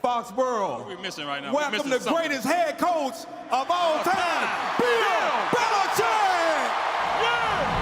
Foxborough. What are we missing right now? Welcome the greatest head coach of all time, Bill Belichick! Yeah!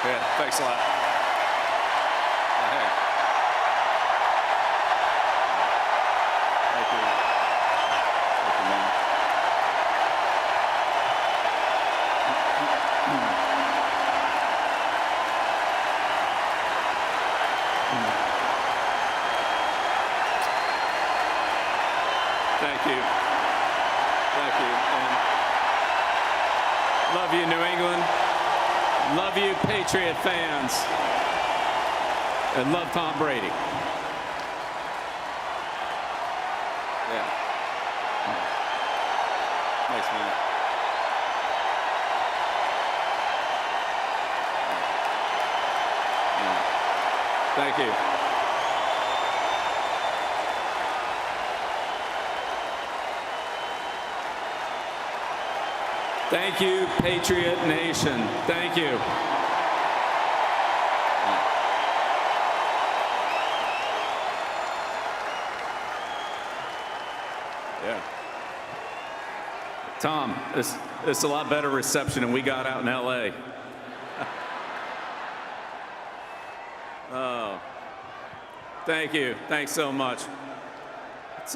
Yeah, thanks a lot. Hey. Thank you. Thank you, man. Thank you. Thank you. And love you, New England. Love you, Patriot fans. And love Tom Brady. Yeah. Thanks, man. Yeah. Thank you. Thank you, Patriot Nation. Thank you. Yeah. Tom, this is a lot better reception than we got out in L.A. Oh, thank you. Thanks so much. It's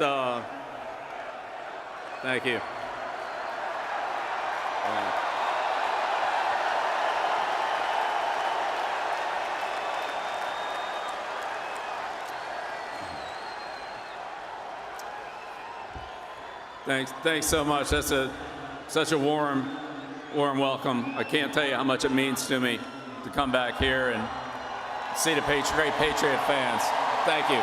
thank you. Thanks so much. That's such a warm welcome. I can't tell you how much it means to me to come back here and see the great Patriot fans. Thank you.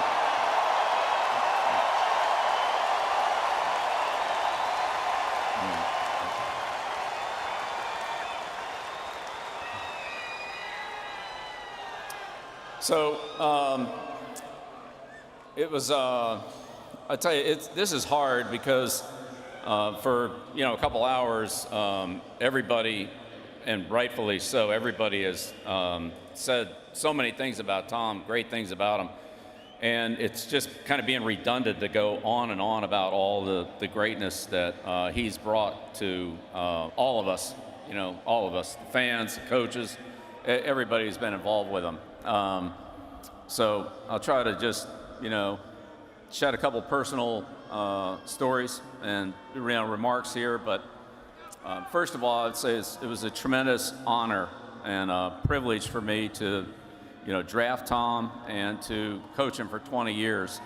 So it was. I tell you, this is hard because for a couple hours, everybody, and rightfully so, everybody has said so many things about Tom, great things about him, and it's just kind of being redundant to go on and on about all the greatness that he's brought to all of us, all of us, the fans, the coaches, everybody who's been involved with him. So I'll try to just, shed a couple personal stories and remarks here, but first of all, I'd say it was a tremendous honor and a privilege for me to, draft Tom and to coach him for 20 years,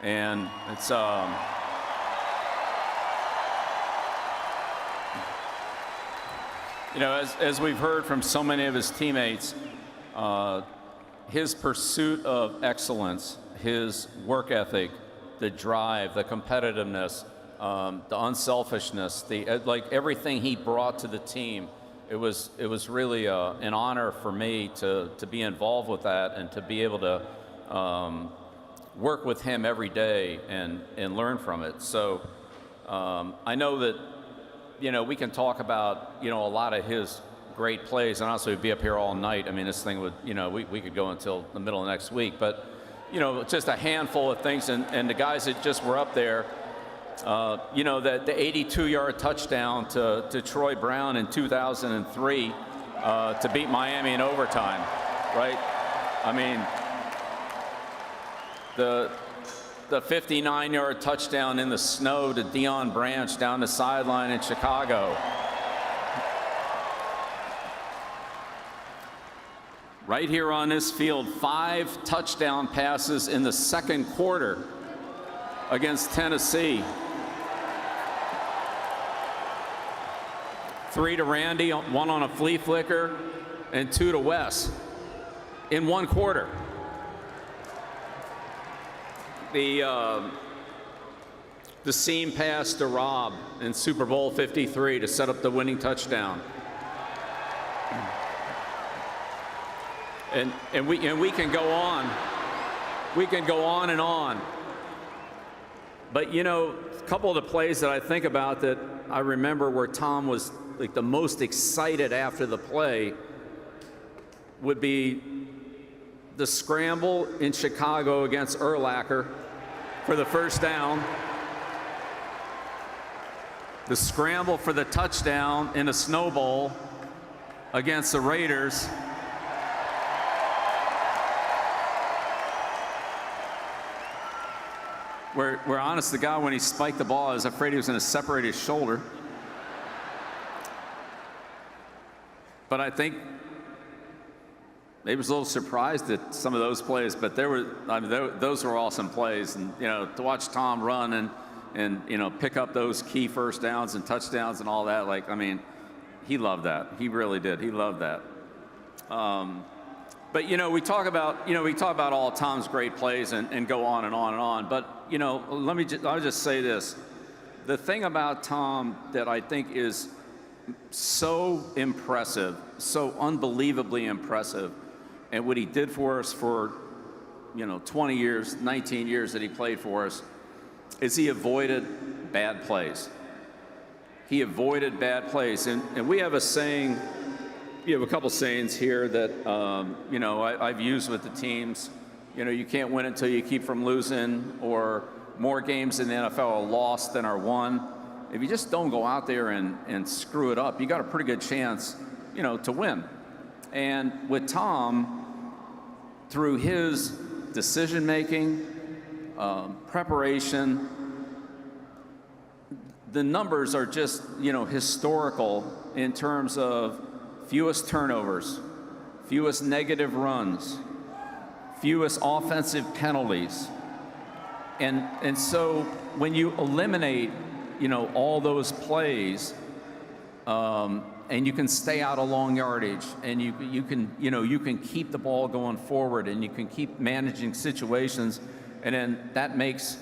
and it's as we've heard from so many of his teammates, his pursuit of excellence, his work ethic, the drive, the competitiveness, the unselfishness, everything he brought to the team. It was really an honor for me to be involved with that and to be able to work with him every day and learn from it. So I know that we can talk about a lot of his great plays, and honestly, we'd be up here all night. I mean, this thing would we could go until the middle of next week, but. Just a handful of things, and the guys that just were up there, the 82-yard touchdown to Troy Brown in 2003 to beat Miami in overtime, right? I mean, the 59-yard touchdown in the snow to Deion Branch down the sideline in Chicago. Right here on this field, 5 touchdown passes in the second quarter against Tennessee. 3 to Randy, 1 on a flea flicker, and 2 to Wes in 1 quarter. The seam pass to Rob in Super Bowl 53 to set up the winning touchdown. And we can go on. We can go on and on. But you know, a couple of the plays that I think about that I remember where Tom was like the most excited after the play would be the scramble in Chicago against Urlacher for the first down, the scramble for the touchdown in a Snow Bowl against the Raiders, where honest to God, when he spiked the ball, I was afraid he was going to separate his shoulder. But I think maybe was a little surprised at some of those plays, but those were awesome plays. And, you know, to watch Tom run and you know, pick up those key first downs and touchdowns and all that, like, I mean, he loved that. He really did. He loved that. But, you know, we talk about all Tom's great plays and go on and on and on. But, you know, I'll just say this. The thing about Tom that I think is so impressive, so unbelievably impressive, and what he did for us for, you know, 20 years, 19 years that he played for us, is he avoided bad plays. He avoided bad plays. And we have a saying, we have a couple sayings here that, you know, I've used with the teams. You know, you can't win until you keep from losing, or more games in the NFL are lost than are won. If you just don't go out there and screw it up, you got a pretty good chance, you know, to win. And with Tom, through his decision-making, preparation, the numbers are just, you know, historical in terms of fewest turnovers, fewest negative runs, fewest offensive penalties. And so when you eliminate, you know, all those plays, and you can stay out of long yardage, and you can keep the ball going forward, and you can keep managing situations, and then that makes,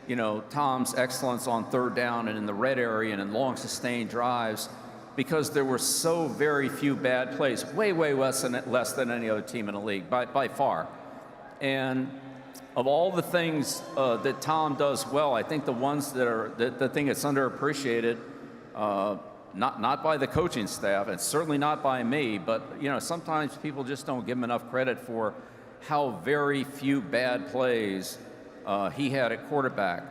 you know, Tom's excellence on third down and in the red area and in long sustained drives, because there were so very few bad plays, way less than any other team in the league by far. And of all the things that Tom does well, I think the ones that are the thing that's underappreciated, not by the coaching staff, and certainly not by me, but, you know, sometimes people just don't give him enough credit for how very few bad plays he had at quarterback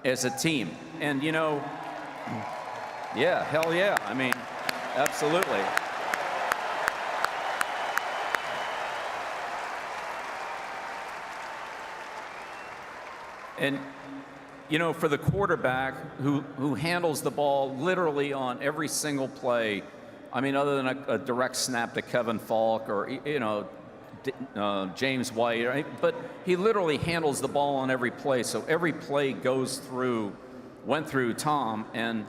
as a team. And, you know, yeah, hell yeah. I mean, absolutely. And, you know, for the quarterback who handles the ball literally on every single play, I mean, other than a direct snap to Kevin Falk or, you know, James White, right? But he literally handles the ball on every play. So every play went through Tom, and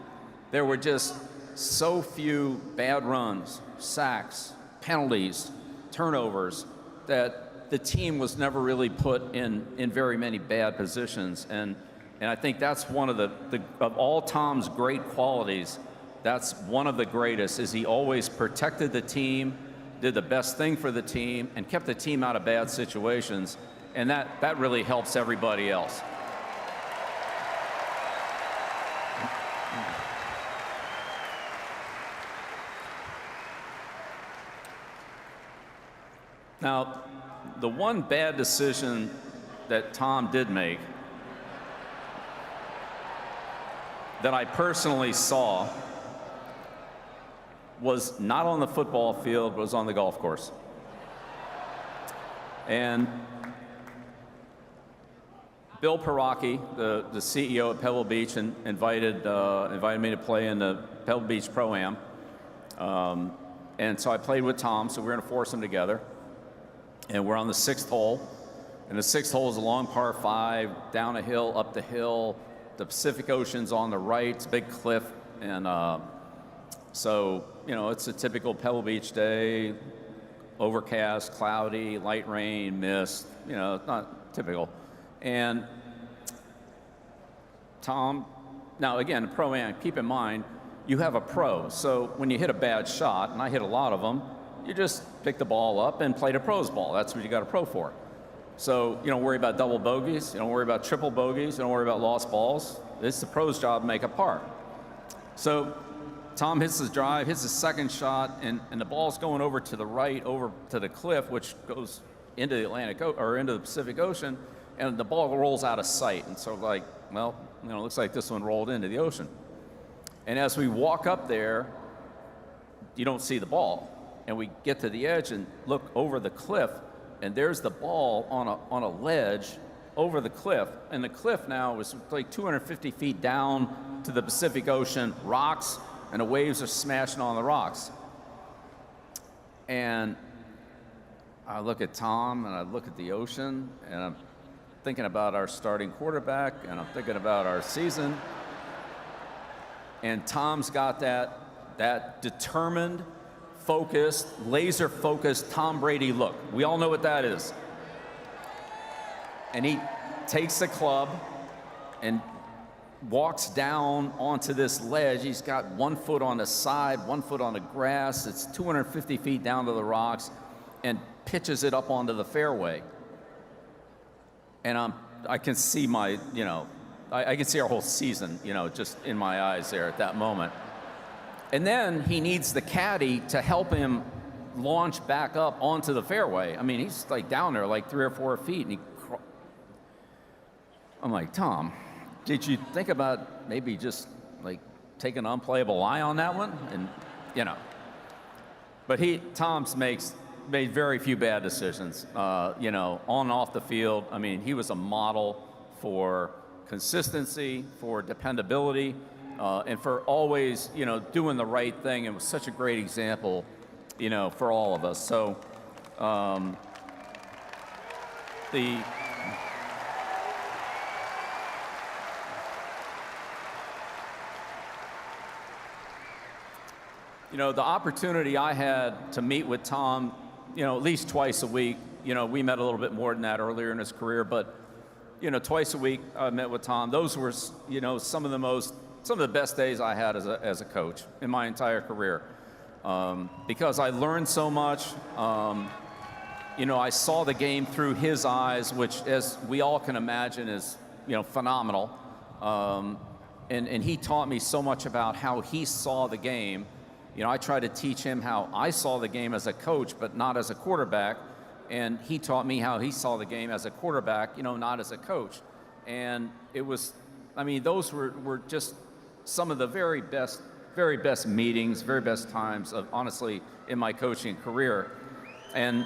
there were just so few bad runs, sacks, penalties, turnovers, that the team was never really put in very many bad positions. And I think that's one of of all Tom's great qualities, that's one of the greatest, is he always protected the team, did the best thing for the team, and kept the team out of bad situations. And that really helps everybody else. Now, the one bad decision that Tom did make that I personally saw was not on the football field, but was on the golf course. And Bill Perocki, the CEO at Pebble Beach, invited me to play in the Pebble Beach Pro-Am. And so I played with Tom, so we're going to force them together. And we're on the 6th hole. And the 6th hole is a long par 5, down a hill, up the hill. The Pacific Ocean's on the right, it's a big cliff. And So, it's a typical Pebble Beach day, overcast, cloudy, light rain, mist, not typical. And Tom, now again, pro-am, keep in mind, you have a pro. So when you hit a bad shot, and I hit a lot of them, you just pick the ball up and play the pro's ball. That's what you got a pro for. So you don't worry about double bogeys, you don't worry about triple bogeys, you don't worry about lost balls. It's the pro's job to make a par. So Tom hits his drive, hits his second shot, and the ball's going over to the right, over to the cliff, which goes into the into the Pacific Ocean, and the ball rolls out of sight. And so looks like this one rolled into the ocean. And as we walk up there, you don't see the ball. And we get to the edge and look over the cliff, and there's the ball on a ledge over the cliff. And the cliff now is like 250 feet down to the Pacific Ocean, rocks, and the waves are smashing on the rocks. And I look at Tom, and I look at the ocean, and I'm thinking about our starting quarterback, and I'm thinking about our season. And Tom's got that determined, focused, laser-focused Tom Brady look. We all know what that is. And he takes the club and walks down onto this ledge. He's got 1 foot on the side, 1 foot on the grass. It's 250 feet down to the rocks, and pitches it up onto the fairway. And I can see I can see our whole season, just in my eyes there at that moment. And then he needs the caddy to help him launch back up onto the fairway. I mean, he's like down there like 3 or 4 feet, and I'm like, Tom, did you think about maybe just like taking an unplayable lie on that one? And but Tom's made very few bad decisions, on and off the field. I mean, he was a model for consistency, for dependability, and for always, doing the right thing. It was such a great example, for all of us. So the opportunity I had to meet with Tom, at least twice a week. We met a little bit more than that earlier in his career, but twice a week I met with Tom. Those were, some of the best days I had as a coach in my entire career, because I learned so much. I saw the game through his eyes, which, as we all can imagine, is phenomenal. And he taught me so much about how he saw the game. I tried to teach him how I saw the game as a coach, but not as a quarterback. And he taught me how he saw the game as a quarterback, not as a coach. And it was, those were just some of the very best meetings, very best times of, honestly, in my coaching career. And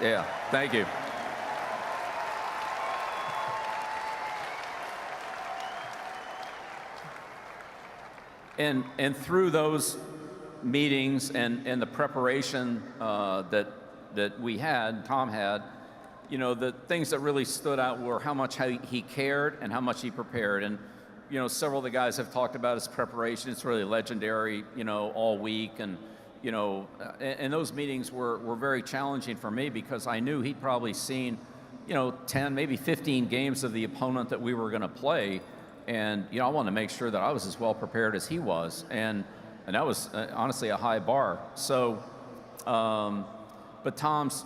yeah, thank you. And through those meetings and the preparation that we had, Tom had, the things that really stood out were how much he cared and how much he prepared. And several of the guys have talked about his preparation. It's really legendary, all week. And and those meetings were very challenging for me, because I knew he'd probably seen 10, maybe 15 games of the opponent that we were going to play. And I wanted to make sure that I was as well prepared as he was, and that was honestly a high bar. So, but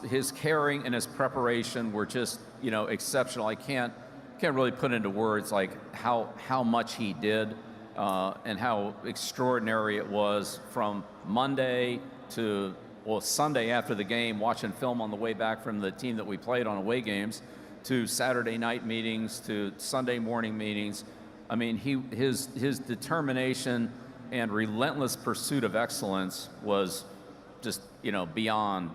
his caring and his preparation were just exceptional. I can't really put into words like how much he did, and how extraordinary it was from Monday to Sunday after the game, watching film on the way back from the team that we played on away games, to Saturday night meetings, to Sunday morning meetings. His determination and relentless pursuit of excellence was just, beyond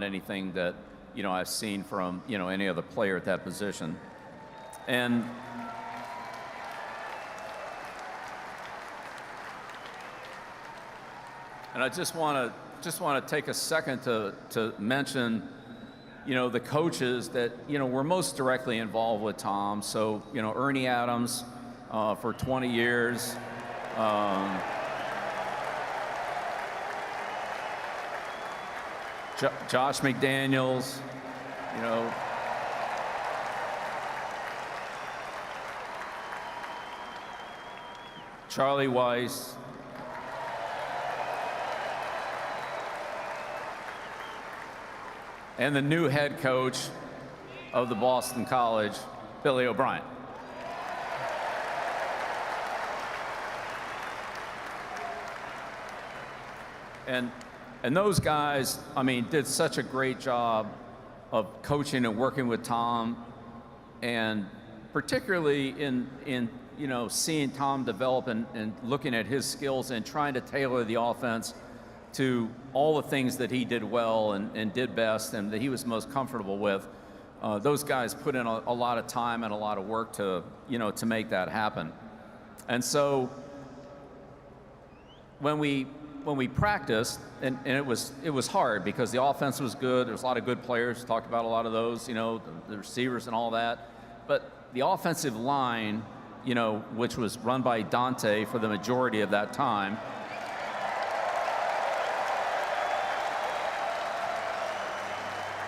anything that, I've seen from, any other player at that position. And I just want to take a second to mention, the coaches that, were most directly involved with Tom. So, Ernie Adams, for 20 years, Josh McDaniels, you know, Charlie Weiss, and the new head coach of the Boston College, Billy O'Brien. And those guys, I mean, did such a great job of coaching and working with Tom, and particularly in you know, seeing Tom develop and looking at his skills and trying to tailor the offense to all the things that he did well and did best and that he was most comfortable with. Those guys put in a lot of time and a lot of work to, you know, to make that happen. And so when we practiced, and it was hard because the offense was good. There was a lot of good players. Talked about a lot of those, you know, the receivers and all that. But the offensive line, you know, which was run by Dante for the majority of that time,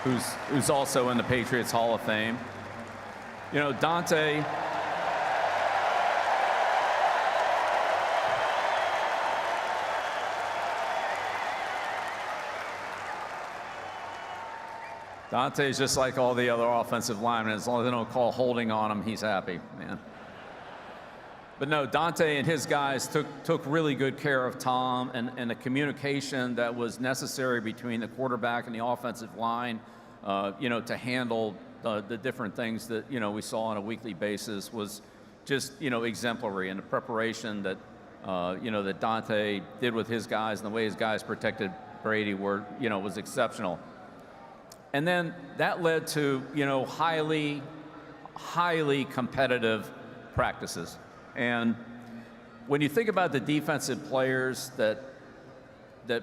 who's also in the Patriots Hall of Fame. You know, Dante Dante's just like all the other offensive linemen. As long as they don't call holding on him, he's happy, man. But no, Dante and his guys took really good care of Tom, and the communication that was necessary between the quarterback and the offensive line, you know, to handle the different things that, you know, we saw on a weekly basis was just, you know, exemplary. And the preparation that, you know, that Dante did with his guys and the way his guys protected Brady were, you know, was exceptional. And then that led to, you know, highly competitive practices. And when you think about the defensive players that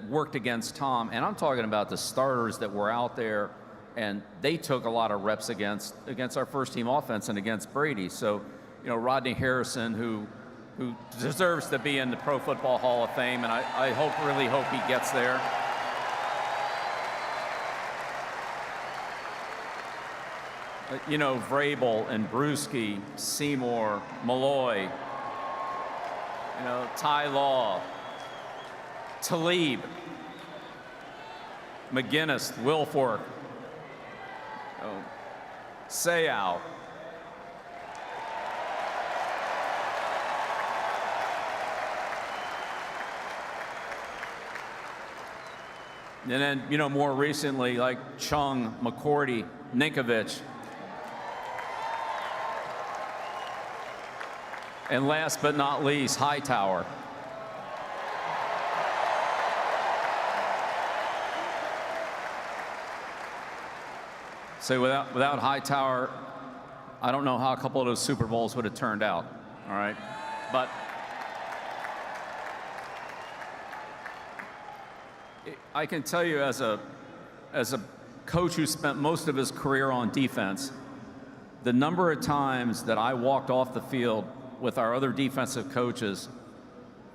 worked against Tom, and I'm talking about the starters that were out there, and they took a lot of reps against our first team offense and against Brady. So, you know, Rodney Harrison, who deserves to be in the Pro Football Hall of Fame, and I really hope he gets there. You know, Vrabel and Bruschi, Seymour, Malloy, you know, Ty Law, Talib, McGinnis, Wilfork, Seau. And then, you know, more recently, like Chung, McCourty, Ninkovich. And last but not least, Hightower. So without Hightower, I don't know how a couple of those Super Bowls would have turned out, all right? But I can tell you as a coach who spent most of his career on defense, the number of times that I walked off the field with our other defensive coaches,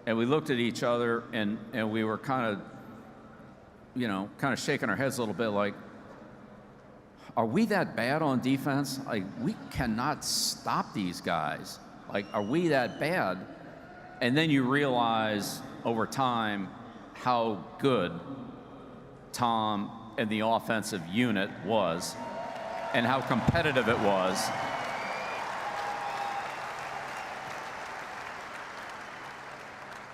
and we looked at each other and we were kind of shaking our heads a little bit like, are we that bad on defense? Like, we cannot stop these guys. Like, are we that bad? And then you realize over time how good Tom and the offensive unit was and how competitive it was.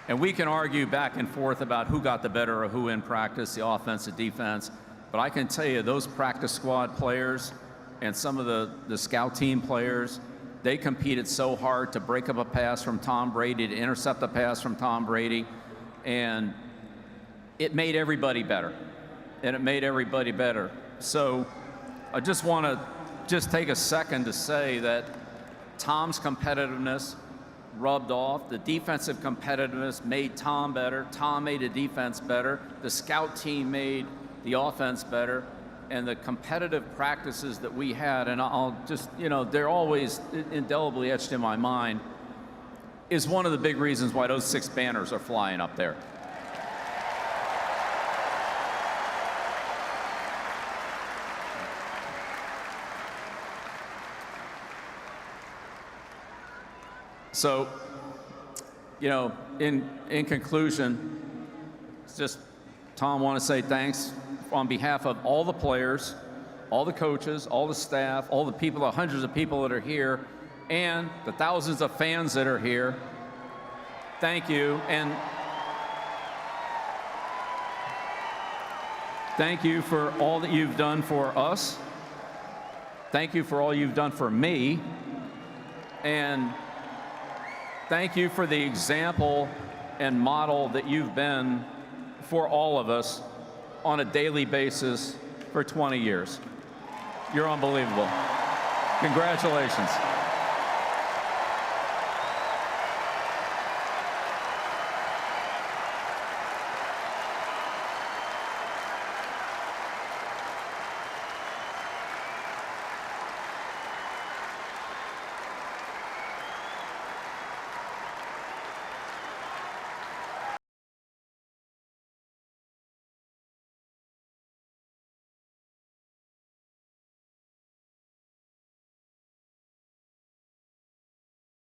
And we can argue back and forth about who got the better of who in practice, the offense, the defense. But I can tell you, those practice squad players and some of the scout team players, they competed so hard to break up a pass from Tom Brady, to intercept a pass from Tom Brady. And it made everybody better. And it made everybody better. So I just want to take a second to say that Tom's competitiveness rubbed off. The defensive competitiveness made Tom better. Tom made the defense better. The scout team made the offense better. And the competitive practices that we had, and I'll just, you know, they're always indelibly etched in my mind. is one of the big reasons why those 6 banners are flying up there. So, you know, in conclusion, just, Tom, want to say thanks on behalf of all the players, all the coaches, all the staff, all the people, the hundreds of people that are here, and the thousands of fans that are here. Thank you. And thank you for all that you've done for us. Thank you for all you've done for me. And thank you for the example and model that you've been for all of us on a daily basis for 20 years. You're unbelievable. Congratulations.